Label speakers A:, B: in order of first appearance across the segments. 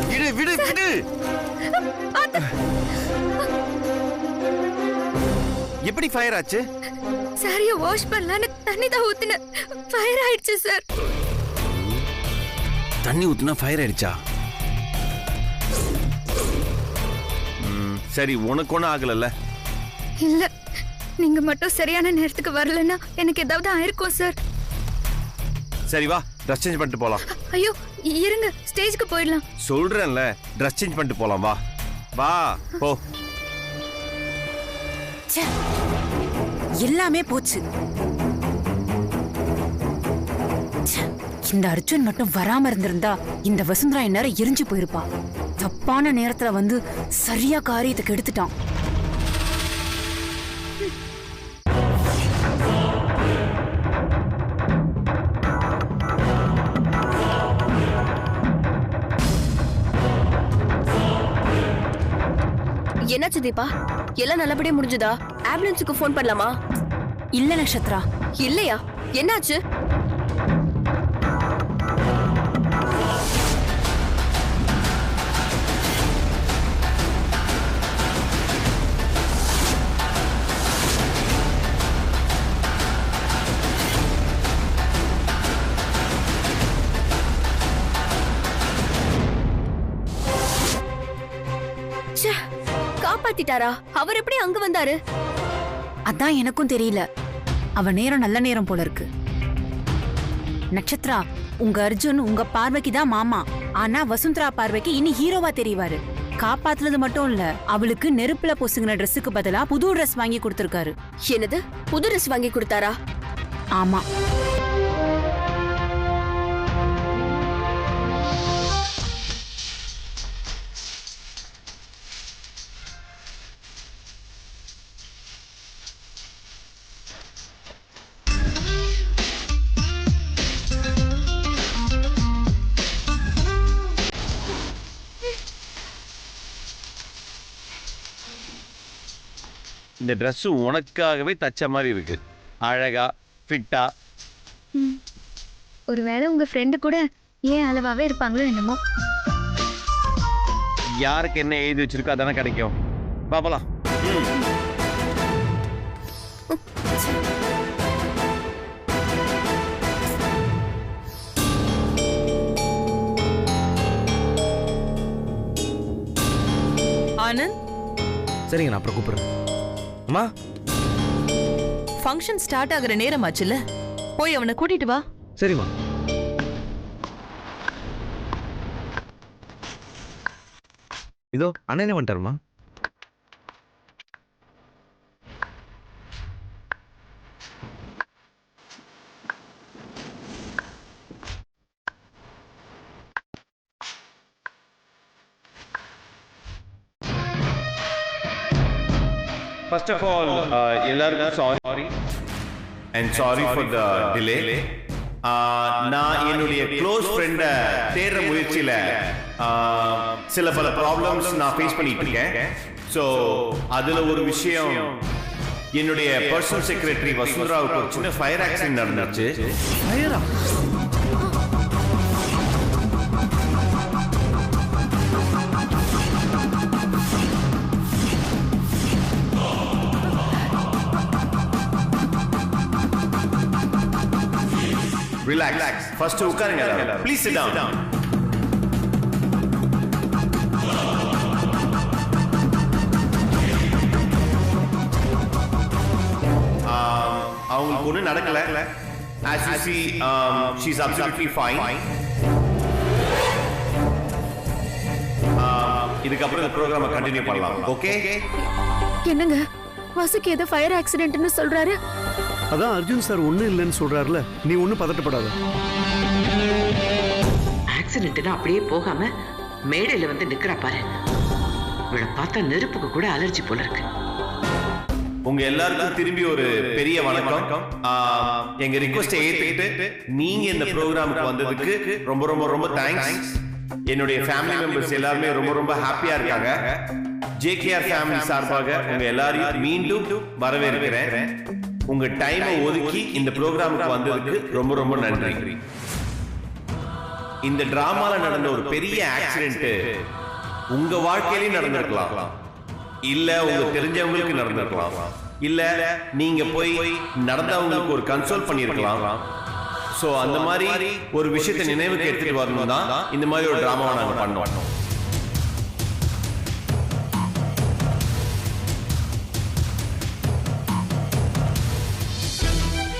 A: விடு விடு விடு. எப்படி ஃபயர் ஆச்சு?
B: சாரிய வாஷ் பண்ணலான்னு தண்ணி தான் ஊத்துன, ஃபயர் ஆயிடுச்சு சார்.
A: தண்ணி ஊத்துனா ஃபயர் ஆயிடுச்சா? சரி, உனக்கு ஒன்றும் ஆகலல்ல?
B: இல்ல, நீங்க மட்டும் சரியான நேரத்துக்கு வரலன்னா எனக்கு ஏதாவது ஆயிருக்கும் சார்.
A: சரி வா, ட்ரெஸ் சேஞ்ச் பண்ணிட்டு போலாம்.
B: ஐயோ இருங்க, ஸ்டேஜ்க்கு போயிடலாம்.
A: சொல்றேன்ல, ட்ரெஸ் சேஞ்ச் பண்ணிட்டு போலாம். வா வா போ.
C: எல்லாமே போச்சு. இந்த அர்ஜுன் மட்டும் வராம இருந்திருந்தா இந்த வசுந்தரா இந்நேரம் எரிஞ்சு போயிருப்பா. தப்பான நேரத்துல வந்து சரியா காரியத்துக்கு எடுத்துட்டான்.
D: என்னாச்சு தீபா? எல்லாம் நல்லபடியா முடிஞ்சதா? ஆம்புலன்ஸுக்கு ஃபோன் பண்ணலாமா?
C: இல்ல நக்ஷத்ரா.
D: இல்லையா? என்னாச்சு? காப்பாத்திட்டாரா? அவர் எப்படி அங்க வந்தாரு?
C: அதான் எனக்கும் தெரியல. அவ நேரம் நல்ல நேரம் போல இருக்கு. நக்ஷத்ரா, உங்க அர்ஜுன் உங்க பார்வைக்கு தான் மாமா, ஆனா வசுந்தரா பார்வைக்கு இனி ஹீரோவா தெரிவாரு. காப்பாத்துறது மட்டும் இல்ல, அவளுக்கு நெருப்புல பொசுங்கின ட்ரெஸ்ஸுக்கு பதிலா புது ட்ரெஸ் வாங்கி கொடுத்திருக்காரு.
D: என்னது? புது ட்ரெஸ் வாங்கி கொடுத்தாரா?
C: ஆமா.
A: இந்த ட்ரெஸ் உனக்காகவே தச்ச மாதிரி இருக்கு. அழகா ஃபிட்டா.
B: ஒருவேளை உங்க ஃப்ரெண்டு கூட ஏன் அளவாவே இருப்பாங்களோ என்னமோ.
A: யாருக்கு என்ன எழுதி வச்சிருக்கோ அதானே கிடைக்கும். பாப்பலாம்.
E: ஆனந்த்,
F: சரிங்க, நான் அப்புறம் கூப்பிடுறேன். அம்மா,
E: ஃபங்க்ஷன் ஸ்டார்ட் ஆகுற நேரம் ஆச்சுல, போய் அவனை கூட்டிட்டு வா.
F: சரிம்மா. இதோ அண்ணனே வந்துட்டாருமா.
A: First of all, எல்லாருக்கும் sorry and sorry for the delay. நான் என்னுடைய க்ளோஸ் ஃப்ரெண்டை தேடுற முயற்சியில் சில பல ப்ராப்ளம்ஸ் நான் ஃபேஸ் பண்ணிட்டு இருக்கேன். ஸோ அதில் ஒரு விஷயம், என்னுடைய பர்சனல் செக்ரட்டரி வசுந்தராவுக்கு ஒரு சின்ன ஃபயர் ஆக்சிடென்ட் நடந்துச்சு.
F: ஃபயரா?
A: Relax. First உட்காருங்க. Please sit down. அவங்களுக்கு ஒன்றும் நடக்கல. As you see, she's absolutely fine. இதுக்கப்புறம் இந்த ப்ரோக்ராமை கண்டினியூ பண்ணலாம். ஓகே?
B: என்னங்க, வசுக்கு ஏதோ ஃபயர் ஆக்சிடென்ட்னு சொல்றாரு.
G: அதான் அர்ஜுன் சார் ஒன்றும் இல்லைன்னு சொல்றாருல, நீ ஒன்றும் பதட்டப்படாத.
H: ஆக்சிடென்ட்னா அப்படியே போகாம மேடையில வந்து நிக்கிறா பாரு. இவளை பார்த்தா நெருப்புக்கு கூட அலர்ஜி போல இருக்கு.
A: உங்க எல்லாருக்கும் திரும்பி ஒரு பெரிய வணக்கம். எங்க ரிக்வெஸ்டை ஏத்துக்கிட்டு நீங்க இந்த ப்ரோக்ராமுக்கு வந்ததுக்கு ரொம்ப ரொம்ப ரொம்ப தேங்க்ஸ். என்னுடைய ஃபேமிலி மெம்பர்ஸ் எல்லாருமே ரொம்ப ரொம்ப ஹாப்பியா இருக்காங்க. JKR ஃபேமிலி சார்பாக உங்க எல்லாரையும் மீண்டும் வரவேற்கிறேன். உங்க டைமை ஒதுக்கி இந்த ப்ரோக்ராமுக்கு வந்ததுக்கு ரொம்ப ரொம்ப நன்றி. இந்த டிராமால நடந்த ஒரு பெரிய ஆக்சிடென்ட் உங்க வாழ்க்கையிலே நடந்திருக்கலாம், இல்ல உங்க தெரிஞ்சவங்களுக்கு நடந்திருக்கலாம், இல்ல நீங்க போய் நடந்தவங்களுக்கு ஒரு கன்சோல் பண்ணிருக்கலாம். சோ அந்த மாதிரி ஒரு விஷயத்தை நினைவுக்கு எடுத்துட்டு வரணும் தான் இந்த மாதிரி ஒரு டிராமாவை நாங்க பண்ணோம்.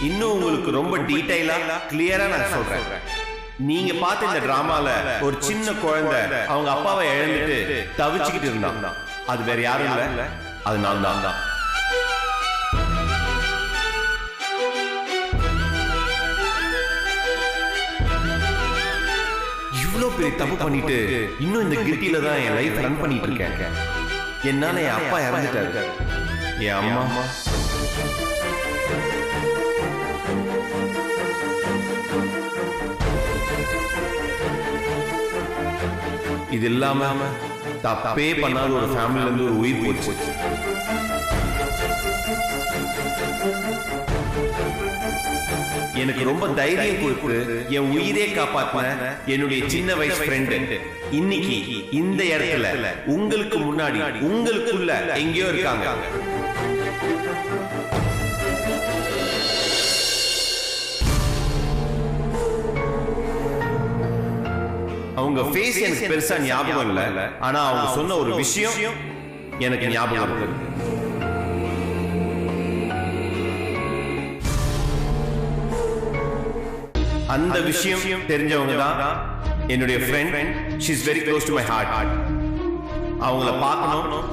A: இன்னும் உங்களுக்கு ரொம்ப டீடைலா கிளியரா நான் சொல்றேன். நீங்க பார்த்த இந்த டிராமால ஒரு சின்ன குழந்தை அவங்க அப்பாவை இழந்துட்டு தவிச்சுக்கிட்டு இருந்தான். அது வேற யாரும் இல்ல, அது நான் தான். இவ்வளவு பெரிய தப்பு பண்ணிட்டு இன்னும் இந்த கில்ட்டில தான் என் லைஃப் ரன் பண்ணிட்டு இருக்கேன். என்னால என் அப்பா இறந்துட்டாரு, என் அம்மா இது இல்லாம தப்பே பண்ணாத ஒரு ஃபேமிலில இருந்து ஒரு உயிர் போச்சு. எனக்கு ரொம்ப தைரியம் கொடுத்து என் உயிரே காப்பாத்தின என்னுடைய சின்ன வயசு ஃப்ரெண்ட் இன்னைக்கு இந்த இடத்துல உங்களுக்கு முன்னாடி உங்களுக்குள்ள எங்கேயோ இருக்காங்க. அவங்க ஃபேஸ் எனக்கு பெருசா ஞாபகம் இல்ல, ஆனா அவங்க சொன்ன ஒரு விஷயம் எனக்கு ஞாபகம் இருக்கு. அந்த விஷயம் தெரிஞ்சவங்க தான் என்னுடைய friend. She is very close to my heart. அவங்கள பார்க்கணும்,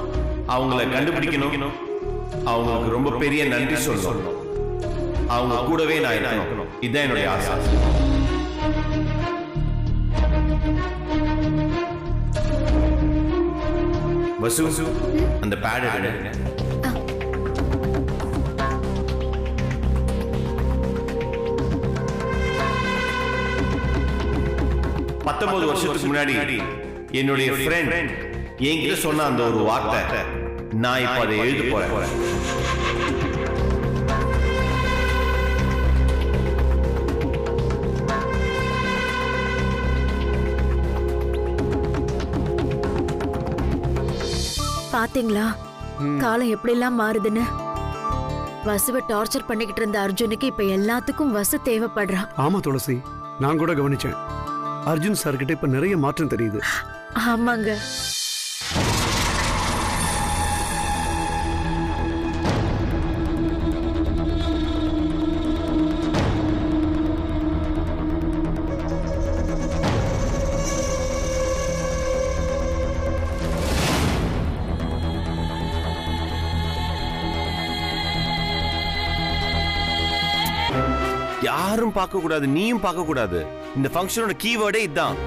A: அவங்கள கண்டுபிடிக்கணும், அவங்களுக்கு ரொம்ப பெரிய நன்றி சொல்லணும், அவங்க கூடவே நான் இருக்கணும். இதுதான் என்னுடைய ஆசை. வசு, அந்த பேட் எடுங்க. பத்தொன்பது வருஷத்துக்கு முன்னாடி என்னுடைய ஃப்ரெண்ட் என்கிட்ட சொன்ன அந்த ஒரு வார்த்தை நான் இப்ப அதை எழுத போறேன்.
D: பாத்தீங்களா காலம் எப்படி எல்லாம் மாறுதுன்னு? வசுவை டார்ச்சர் பண்ணிக்கிட்டு இருந்த அர்ஜுனுக்கு இப்ப எல்லாத்துக்கும் வசு தேவைப்படுறான்.
G: ஆமா துளசி, நான் கூட கவனிச்சேன். அர்ஜுன் சார் கிட்ட இப்ப நிறைய மாற்றம் தெரியுது.
D: ஆமாங்க.
A: யாரும் பார்க்க கூடாது, நீயும் பார்க்க கூடாது. இந்த ஃபங்க்ஷனோட கீவேர்டே இதுதான்.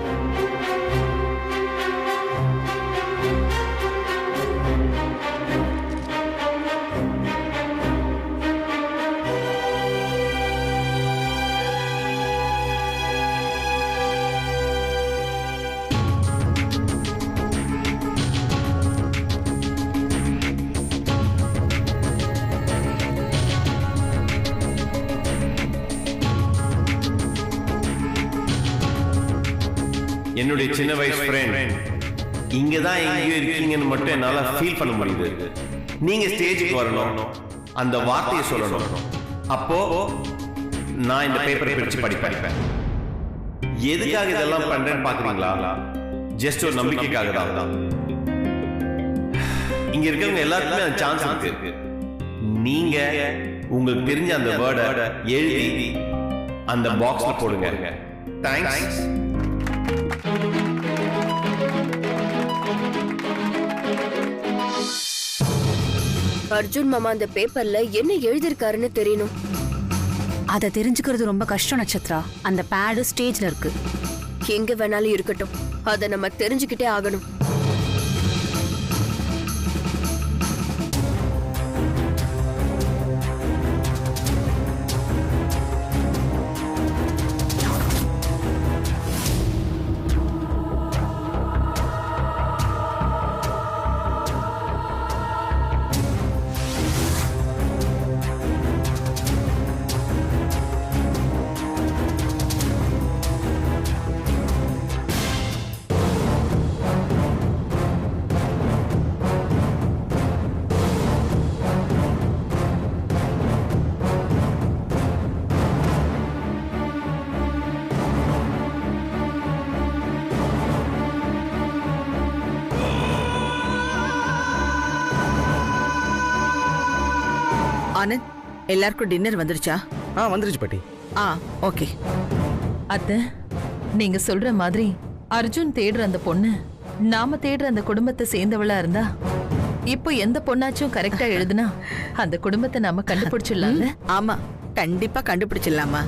A: என்னுடைய சின்ன வயசு ஃப்ரெண்ட் இங்கதான் எங்கேயோ இருக்கீங்கன்னு மட்டும் என்னால ஃபீல் பண்ண முடியுது. நீங்க ஸ்டேஜுக்கு வரணும், அந்த வார்த்தையை சொல்லணும். அப்போ நான் இந்த பேப்பரை பிரிச்சு படிப்பேன். எதுக்காக இதெல்லாம் பண்றேன்னு பாக்குறீங்களா? ஜஸ்ட் ஒரு நம்பிக்கைக்காக தான். இங்க இருக்கிறவங்க எல்லாருக்குமே அந்த சான்ஸ் இருக்கு. நீங்க உங்களுக்கு தெரிஞ்ச அந்த வேர்டை எழுதி அந்த பாக்ஸ்ல போடுங்க. தேங்க்ஸ்.
D: அர்ஜுன் மாமா அந்த பேப்பர்ல என்ன எழுதிருக்காருன்னு தெரியணும்.
C: அதை தெரிஞ்சுக்கிறது ரொம்ப கஷ்டம் நட்சத்திரா. அந்த பேடு ஸ்டேஜ்ல இருக்கு.
D: எங்க வேணாலும் இருக்கட்டும், அதை நம்ம தெரிஞ்சுக்கிட்டே ஆகணும்.
E: ஆனந்த், எல்லாருக்கும் டின்னர் வந்துருச்சா?
F: வந்துருச்சு பாட்டி.
E: ஓகே. அத்தை, நீங்க சொல்ற மாதிரி அர்ஜுன் தேடுற அந்த பொண்ணு நாம தேடுற அந்த குடும்பத்தை சேர்ந்தவளா இருந்தா, இப்போ எந்த பொண்ணாச்சும் கரெக்டா எழுதுனா அந்த குடும்பத்தை நாம கண்டுபிடிச்சிடலாம்ல?
I: ஆமா, கண்டிப்பா கண்டுபிடிச்சிடலாமா.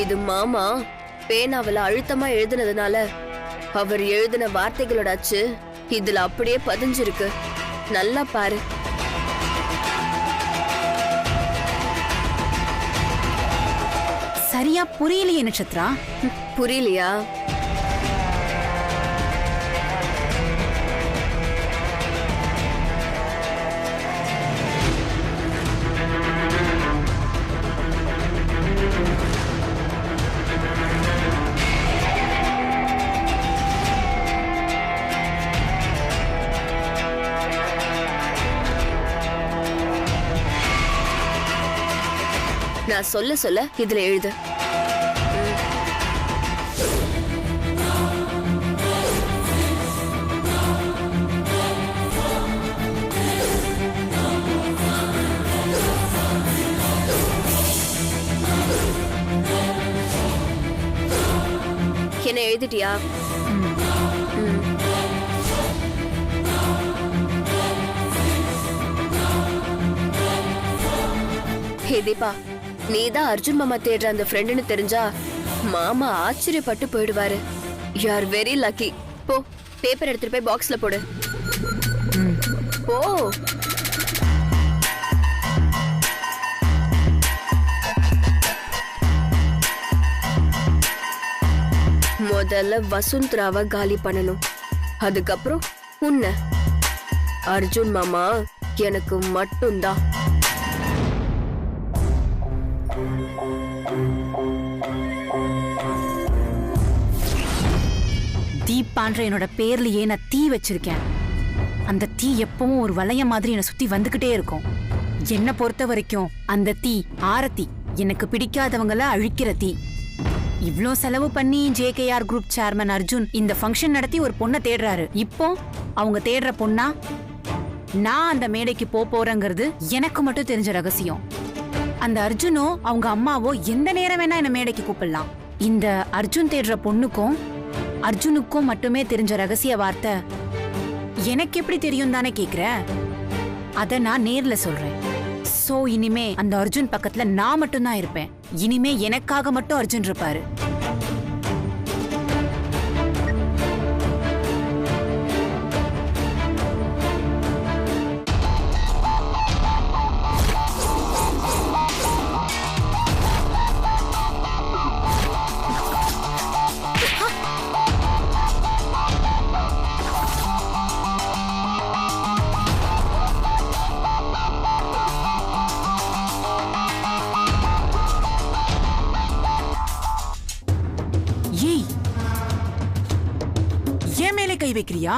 D: இது மாமா பேனாவில அழுத்தமா எழுதுனதுனால அவர் எழுதின வார்த்தைகளோட அச்சு இதுல அப்படியே பதிஞ்சிருக்கு. நல்லா பாரு.
C: சரியா புரியலையே நட்சத்திரா.
D: புரியலையா? நான் சொல்ல சொல்ல இதுல எழுது. என்ன எழுதிட்டியா? ஹே தீபா, நீதான் அர்ஜுன் மாமா தேடுற அந்த ஃப்ரெண்டுன்னு தெரிஞ்சா மாமா ஆச்சரியப்பட்டு போயிடுவாரு. You are very lucky. போ, பேப்பர் எடுத்துட்டு போய் பாக்ஸ்ல போடு. போ. முதல்ல வசுந்தராவை காலி பண்ணணும், அதுக்கப்புறம் உன்ன. அர்ஜுன் மாமா எனக்கு மட்டும்தான்.
C: தீபான்ற என்னோட பேர்லயே நான் தீ வச்சிருக்கேன். அந்த தீ எப்பவும் ஒரு வளைய மாதிரி என்னை சுத்தி வந்துகிட்டே இருக்கும். என்னை பொறுத்த வரைக்கும் அந்த தீ ஆரத்தி, எனக்கு பிடிக்காதவங்கள அழிக்கிற தீ. இவ்ளோ செலவு பண்ணி ஜேகேஆர் குரூப் சேர்மன் அர்ஜுன் இந்த ஃபங்க்ஷன் நடத்தி ஒரு பொண்ணை தேடுறாரு. இப்போ அவங்க தேடுற பொண்ணா நான் அந்த மேடைக்கு போறேங்கிறது எனக்கு மட்டும் தெரிஞ்ச ரகசியம். அந்த அர்ஜுனோ அவங்க அம்மாவோ எந்த நேரம் வேணா என்ன மேடைக்கு கூப்பிடலாம். இந்த அர்ஜுன் தேடுற பொண்ணுக்கும் அர்ஜுனுக்கும் மட்டுமே தெரிஞ்ச ரகசிய வார்த்தை எனக்கு எப்படி தெரியும் தானே கேக்குற? அத நான் நேர்ல சொல்றேன். சோ இனிமே அந்த அர்ஜுன் பக்கத்துல நான் மட்டும்தான் இருப்பேன். இனிமே எனக்காக மட்டும் அர்ஜுன் இருப்பாரு. கை வைக்கிறியா?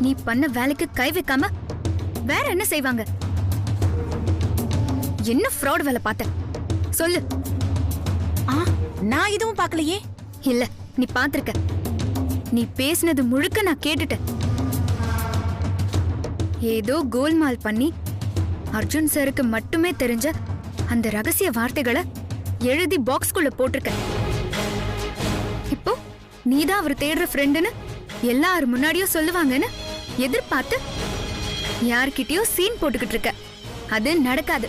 B: நீ பண்ண வேலைக்கு கை வைக்காம வேற என்ன செய்வாங்க? என்ன ஃப்ராட் வேலை பார்த்த சொல்லு.
C: நான் எதுவும் பார்க்கலையே.
B: இல்ல, நீ பார்த்திருக்க. நீ பேசினது முழுக்க நான் கேட்டுட்டேன். ஏதோ கோல்மால் பண்ணி அர்ஜுன் சாருக்கு மட்டுமே தெரிஞ்ச அந்த ரகசிய வார்த்தைகளை எழுதி பாக்ஸ்குள்ள போட்டிருக்க. இப்போ நீதான் அவர் தேடுற ஃப்ரெண்டுன்னு எல்லாரும் முன்னாடியும் சொல்லுவாங்கன்னு எதிர்பார்த்து யார்கிட்டயோ சீன் போட்டுக்கிட்டு இருக்க. அது நடக்காது.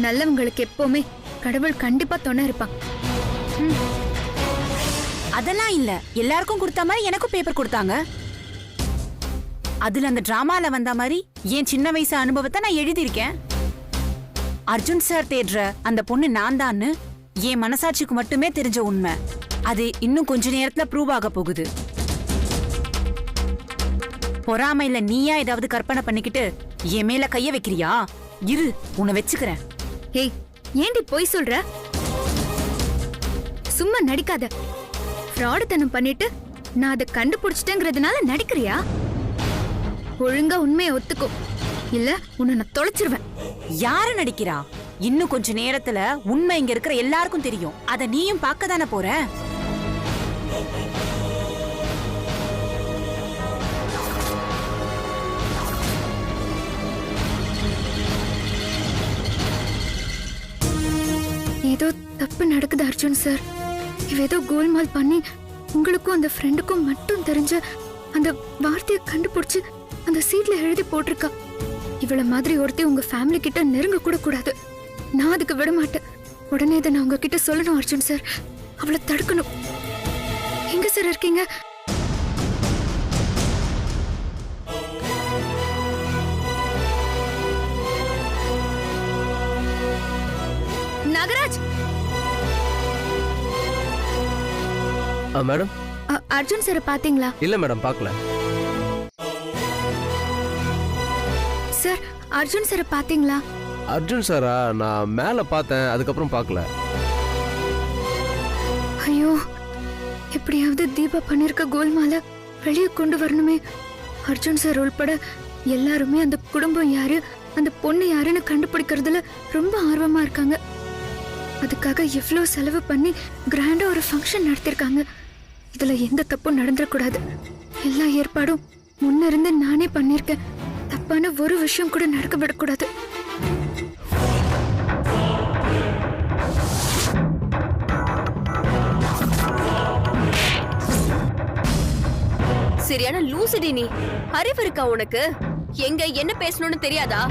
B: நல்லவங்களுக்கு எப்பவுமே கடவுள் கண்டிப்பா துணை இருப்பான்.
C: அதெல்லாம் இல்ல, எல்லாருக்கும் கொடுத்த மாதிரி எனக்கும் பேப்பர் கொடுத்தாங்க. அதுல அந்த டிராமால வந்த மாதிரி என் சின்ன வயசு அனுபவத்தை நான் எழுதியிருக்கேன். அர்ஜுன் சார் தேடுற அந்த பொண்ணு நான் தான்னு என் மனசாட்சிக்கு மட்டுமே தெரிஞ்ச உண்மை. அது இன்னும் கொஞ்ச நேரத்துல ப்ரூவ் ஆக போகுது. பொறாமையில நீயா ஏதாவது கற்பனை பண்ணிக்கிட்டு என் மேல கைய வைக்கிறியா? இரு, உன்னை வச்சுக்கிறேன்.
B: ஏய், ஏண்டி போய் சொல்ற? சும்மா நடிக்காத. ஃப்ராடுத்தனம் பண்ணிட்டு நான் அதை கண்டுபிடிச்சிட்டேங்கிறதுனால நடிக்கிறியா? ஒழுங்கா உண்மையை ஒத்துக்கோ, இல்ல உன்னை நான் தொலைச்சிருவேன்.
C: யாரு நடிக்கிறா? இன்னும் கொஞ்ச நேரத்துல உண்மை இங்க இருக்கிற எல்லாருக்கும் தெரியும். அத நீயும் பார்க்க தானே போற.
B: ஏதோ தப்பு நடக்குது அர்ஜுன் சார். இவ ஏதோ கோல்மால் பண்ணி உங்களுக்கும் அந்த ஃப்ரெண்டுக்கும் மட்டும் தெரிஞ்ச அந்த வார்த்தையை கண்டுபிடிச்சு அந்த சீட்ல எழுதி போட்டிருக்கா. இவள மாதிரி ஒருத்தி உங்க ஃபேமிலி கிட்ட நெருங்க கூட கூடாது. நான் அதுக்கு விட மாட்டேன். உடனே இதை நான் உங்ககிட்ட சொல்லணும் அர்ஜுன் சார். அவளை தடுக்கணும். எங்க சார் இருக்கீங்க? நாகராஜ்.
F: மேடம்.
B: அர்ஜுன் சார் பாத்தீங்களா?
F: இல்ல மேடம், பார்க்கல.
B: சார், அர்ஜுன் சார் பாத்தீங்களா?
F: அர்ஜுன் சாரா? நான் மேல பார்த்தேன், அதுக்கப்புறம் பார்க்கல.
B: ஐயோ, எப்படியாவது தீபா பண்ணிருக்க கோல்மால வெளியே கொண்டு வரணுமே. அர்ஜுன் சார் உள்பட எல்லாருமே அந்த குடும்பம் யாரு, அந்த பொண்ணு யாருன்னு கண்டுபிடிக்கிறதுல ரொம்ப ஆர்வமா இருக்காங்க. அதுக்காக எவ்வளவு செலவு பண்ணி கிராண்டா ஒரு ஃபங்க்ஷன் நடத்திருக்காங்க. இதுல எந்த தப்பும் நடந்துடக்கூடாது. எல்லா ஏற்பாடும் முன்னிருந்து நானே பண்ணிருக்கேன். தப்பான ஒரு விஷயம் கூட நடக்க விடக்கூடாது.
D: சரியான லூசுடி நீ. அறிவு இருக்கா உனக்கு? எங்க என்ன பேசணும்னு தெரியாதா?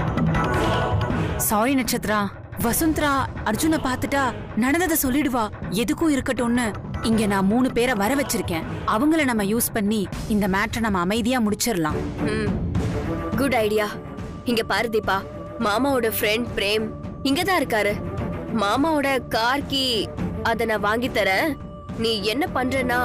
C: சாரி நட்சத்திரா. வசுந்தரா அர்ஜுனை பார்த்துட்டா நடந்ததை சொல்லிடுவா. எதுக்கும் இருக்கட்டும்னு இங்க நான் 3 பேரை வர வச்சிருக்கேன். அவங்கள நம்ம யூஸ் பண்ணி இந்த மேட்டரை நம்ம அமைதியா முடிச்சிடலாம்.
D: Good idea. இங்க பாரு தீபா, மாமாவோட ஃப்ரெண்ட் பிரேம் இங்கதான் இருக்காரு. மாமாவோட கார் கீ அத நான் வாங்கி தரேன். நீ என்ன பண்றனா,